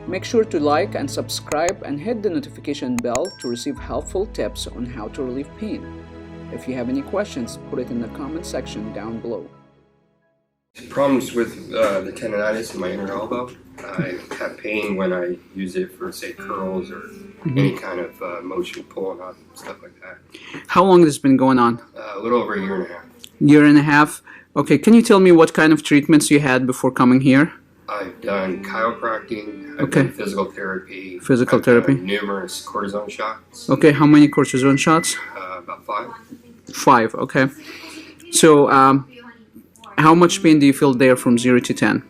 Make sure to like and subscribe and hit the notification bell to receive helpful tips on how to relieve pain. If you have any questions, put it in the comment section down below. Problems with the tendonitis in my inner elbow. I have pain when I use it for, say, curls or any kind of motion, pulling up, stuff like that. How long has this been going on? A little over a year and a half. Year and a half? Okay, can you tell me what kind of treatments you had before coming here? I've done chiropractic, I've done physical therapy. Physical therapy? Numerous cortisone shots. Okay, how many cortisone shots? About 5. 5, okay. So, how much pain do you feel there from 0 to 10?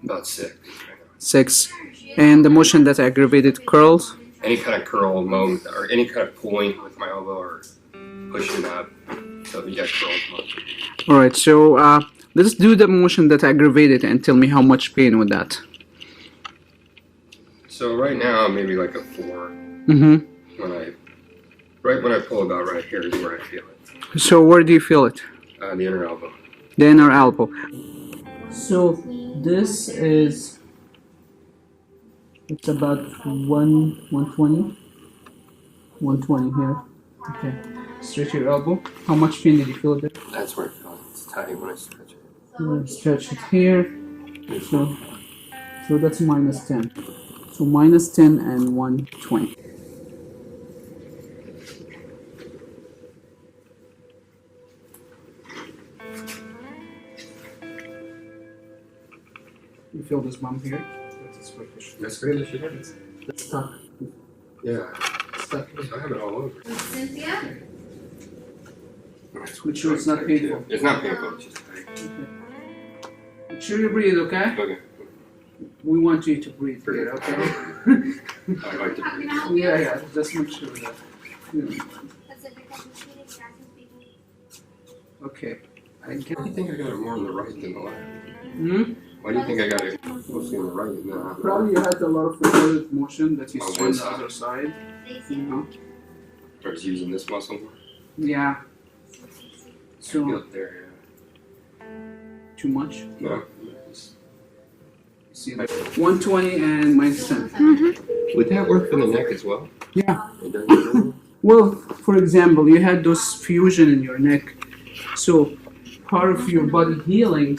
About 6. 6. And the motion that aggravated curls? Any kind of curl moment or any kind of pulling with my elbow or pushing up. So yeah, curls motion. Alright, so let's do the motion that aggravated and tell me how much pain with that. So right now maybe like a 4. Right when I pull about right here is where I feel it. So where do you feel it? The inner elbow. The inner elbow. So this is, it's about 120 here. Okay. Stretch your elbow. How much pain did you feel there? That's where it feels. It's tight when I stretch it. Stretch it here. So that's minus 10. So minus 10 and 120. You feel this bump here? That's great. It's stuck. Yeah. Stuck. I have it all over. Cynthia? Make sure it's not painful. It's not painful. It's just tight. Okay. Make sure you breathe, okay? Okay. We want you to breathe here, okay? I like to breathe. Yeah, just make sure that. Okay. Why do you think I got it more on the right than the left? Why do you think I got it mostly on the right and not? Probably you had a lot of repetitive motion that you On strained one the side. other side. You know? I was using this muscle more. Yeah. I feel So it there. too much. No. See that? 120 and minus 10. Would that work for the neck as well? Yeah. It doesn't. Well, for example, you had those fusion in your neck. So part of your body healing,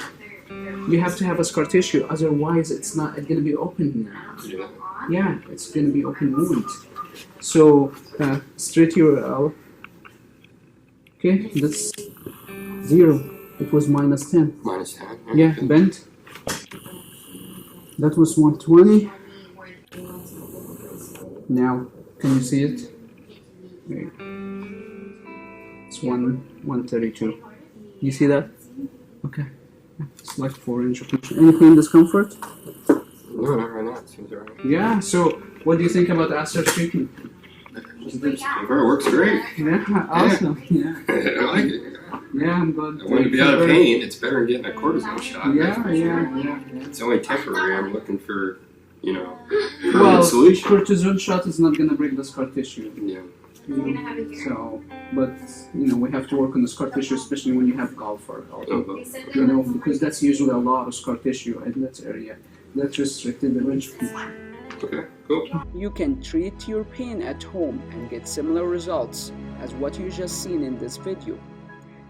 you have to have a scar tissue. Otherwise, it's gonna be open. Yeah, it's gonna be open wound. So straight your L. Okay, that's 0. It was minus 10. Minus 10. Yeah, bent. That was 120. Now, can you see it? Wait. It's 132. You see that? Okay. It's like 4 inch of motion. Any pain, discomfort? No, not right now. It seems alright. Yeah, so what do you think about ASTR treatment? It works great. Yeah, awesome. Yeah, I like it. yeah, I'm glad. I want to be out of pain. It's better than getting a cortisone shot. Yeah. It's only temporary. I'm looking for, Well, permanent solution. cortisone shot is not gonna break the scar tissue. Yeah. So, but we have to work on the scar tissue, especially when you have golf or because that's usually a lot of scar tissue in that area. That's restricted the range of motion. Okay, cool. You can treat your pain at home and get similar results as what you just seen in this video.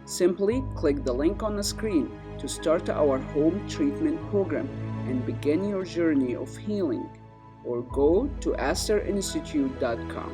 Simply click the link on the screen to start our home treatment program and begin your journey of healing, or go to asterinstitute.com.